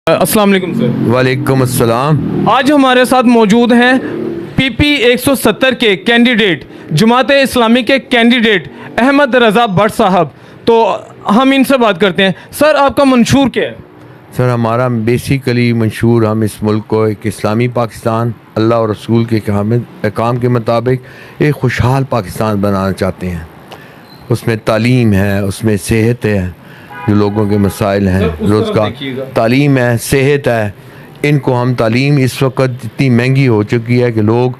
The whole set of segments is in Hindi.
अस्सलाम वालेकुम सर। वालेकुम अस्सलाम। आज हमारे साथ मौजूद हैं पीपी 170 के कैंडिडेट, जमात इस्लामी के कैंडिडेट अहमद रज़ा भट्ट साहब। तो हम इनसे बात करते हैं। सर, आपका मंशूर क्या है? सर, हमारा बेसिकली मंशूर, हम इस मुल्क को एक इस्लामी पाकिस्तान, अल्लाह और रसूल के अहकाम के मुताबिक एक खुशहाल पाकिस्तान बनाना चाहते हैं। उसमें तालीम है, उसमें सेहत है, जो लोगों के मसाइल हैं, रोज़गार, तालीम है, सेहत है। इनको हम तालीम इस वक्त इतनी महंगी हो चुकी है कि लोग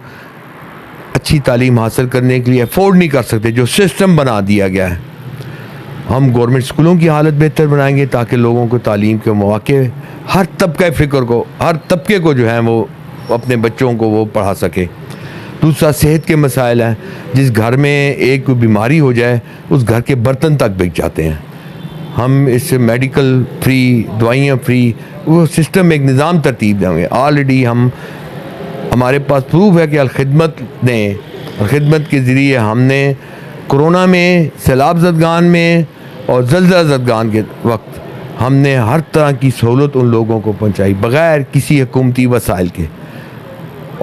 अच्छी तालीम हासिल करने के लिए अफोर्ड नहीं कर सकते। जो सिस्टम बना दिया गया है, हम गवर्नमेंट स्कूलों की हालत बेहतर बनाएंगे ताकि लोगों को तालीम के मौके, हर तबके फ़िक्र को, हर तबके को जो है वो अपने बच्चों को वो पढ़ा सके। दूसरा, सेहत के मसाइल हैं। जिस घर में एक कोई बीमारी हो जाए, उस घर के बर्तन तक बिक जाते हैं। हम इससे मेडिकल फ्री, दवाइयाँ फ्री, वो सिस्टम एक निज़ाम तरतीब देंगे। ऑलरेडी हमारे पास प्रूफ है कि अलखिदमत के ज़रिए हमने कोरोना में, सैलाब ज़दगान में और ज़लज़ला ज़दगान के वक्त हमने हर तरह की सहूलत उन लोगों को पहुँचाई बग़ैर किसी हुकूमती वसाइल के।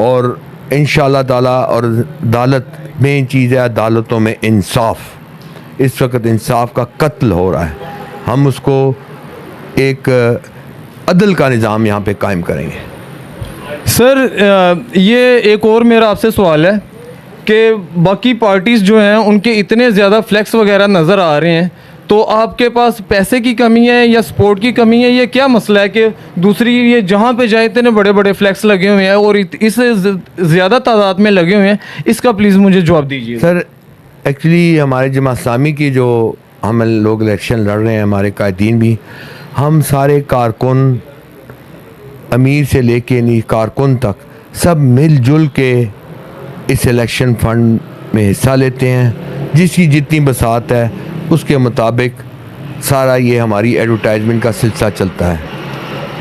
और इंशाअल्लाह ताला, और अदालत मेन चीज़ है, अदालतों में इंसाफ। इस वक्त इंसाफ का कत्ल हो रहा है। हम उसको एक अदल का निज़ाम यहाँ पे कायम करेंगे। सर, ये एक और मेरा आपसे सवाल है कि बाकी पार्टीज़ जो हैं उनके इतने ज़्यादा फ्लैक्स वगैरह नज़र आ रहे हैं, तो आपके पास पैसे की कमी है या सपोर्ट की कमी है? ये क्या मसला है कि दूसरी, ये जहाँ पे जाए इतने बड़े बड़े फ्लैक्स लगे हुए हैं और इससे ज़्यादा तादाद में लगे हुए हैं? इसका प्लीज़ मुझे जवाब दीजिए। सर, एक्चुअली हमारे जमात इस्लामी की जो हम लोग इलेक्शन लड़ रहे हैं, हमारे कायदीन भी, हम सारे कारकुन, अमीर से लेके नहीं कारकुन तक, सब मिलजुल के इस इलेक्शन फंड में हिस्सा लेते हैं। जिसकी जितनी बसात है उसके मुताबिक सारा ये हमारी एडवर्टाइजमेंट का सिलसिला चलता है।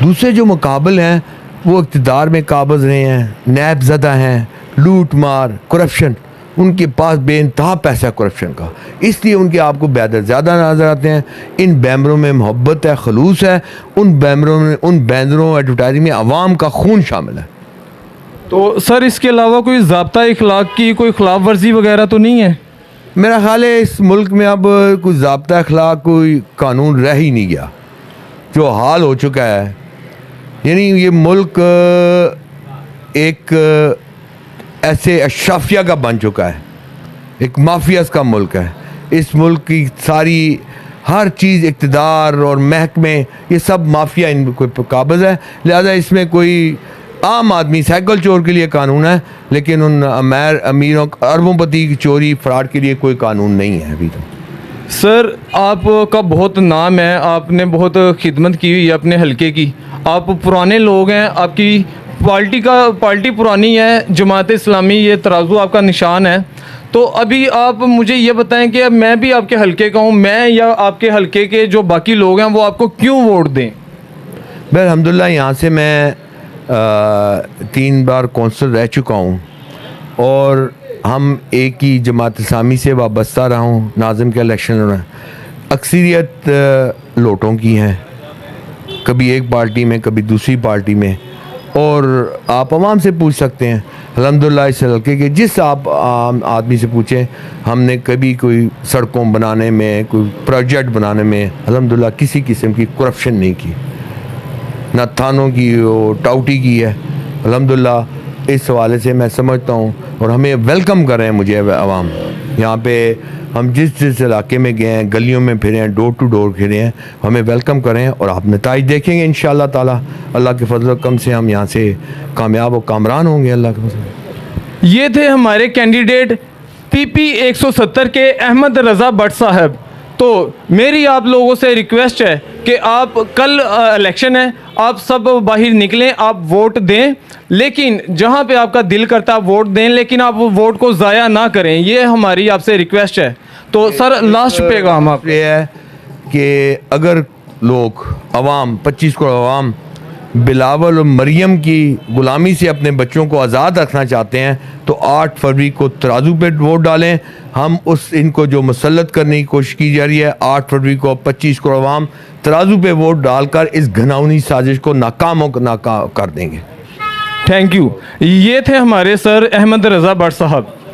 दूसरे जो मुकाबले हैं वो इक़्तिदार में काबज़ रहे हैं, नैब ज़दा हैं, लूट मार, करप्शन, उनके पास बेइंतहा पैसा करप्शन का, इसलिए उनके आपको बैनर ज़्यादा नज़र आते हैं। इन बैनरों में मोहब्बत है, खलूस है। उन बैनरों एडवर्टाइजिंग में आवाम का खून शामिल है। तो सर, इसके अलावा कोई ज़ाब्ता इखलाक की कोई खिलाफ वर्जी वगैरह तो नहीं है? मेरा ख्याल है इस मुल्क में अब कोई ज़ाब्ता अखलाक, कोई कानून रह ही नहीं गया। जो हाल हो चुका है, यानी ये मुल्क एक ऐसे अशराफिया का बन चुका है, एक माफियाज का मुल्क है। इस मुल्क की सारी हर चीज़, इक़्तिदार और महकमे, ये सब माफिया इन कोई काबज़ है। लिहाजा इसमें कोई आम आदमी, साइकिल चोर के लिए कानून है, लेकिन उन अमीरों, अरबोंपति की चोरी, फ्रॉड के लिए कोई कानून नहीं है अभी तो। सर, आपका बहुत नाम है, आपने बहुत खिदमत की हुई है अपने हलके की, आप पुराने लोग हैं, आपकी पार्टी पुरानी है, जमात इस्लामी, ये तराजू आपका निशान है। तो अभी आप मुझे ये बताएं कि अब मैं भी आपके हलके का हूँ, मैं या आपके हलके के जो बाकी लोग हैं वो आपको क्यों वोट दें? मैं अल्हम्दुलिल्लाह यहाँ से मैं 3 बार कौंसल रह चुका हूँ और हम एक ही जमात इस्लामी से वाबस्ता रहा हूँ। नाज़िम के इलेक्शन में अक्सरियत लोटों की हैं, कभी एक पार्टी में, कभी दूसरी पार्टी में, और आप आवाम से पूछ सकते हैं। अल्हम्दुलिल्लाह इस हल्के के जिस आप आम आदमी से पूछें, हमने कभी कोई सड़कों बनाने में, कोई प्रोजेक्ट बनाने में अल्हम्दुलिल्लाह किसी किस्म की करप्शन नहीं की, ना थानों की वो टाउटी की है। अल्हम्दुलिल्लाह इस हवाले से मैं समझता हूँ, और हमें वेलकम कर रहे हैं मुझे आवाम। यहाँ पे हम जिस इलाके में गए हैं, गलियों में फिरे हैं, डोर टू डोर फिरे हैं, हमें वेलकम करें और आप नताइज देखेंगे इंशाअल्लाह ताला। अल्लाह के फजल कम से हम यहाँ से कामयाब और कामरान होंगे अल्लाह के फजल। ये थे हमारे कैंडिडेट पीपी 170 के अहमद रज़ा भट्ट साहब। तो मेरी आप लोगों से रिक्वेस्ट है कि आप, कल इलेक्शन है, आप सब बाहर निकलें, आप वोट दें, लेकिन जहां पे आपका दिल करता है वोट दें, लेकिन आप वो वोट को ज़ाया ना करें, ये हमारी आपसे रिक्वेस्ट है। तो सर, लास्ट पैगाम आप ये है कि अगर लोग, आवाम, 25 करोड़ आवाम बिलावल और मरियम की ग़ुलामी से अपने बच्चों को आज़ाद रखना चाहते हैं तो 8 फरवरी को तराजू पे वोट डालें। हम उस इनको जो मुसल्लत करने की कोशिश की जा रही है, 8 फरवरी को 25 करोड़ अवाम तराजू पे वोट डालकर इस घिनौनी साजिश को नाकाम कर देंगे। Thank you. ये थे हमारे सर अहमद रज़ा भट्ट साहब।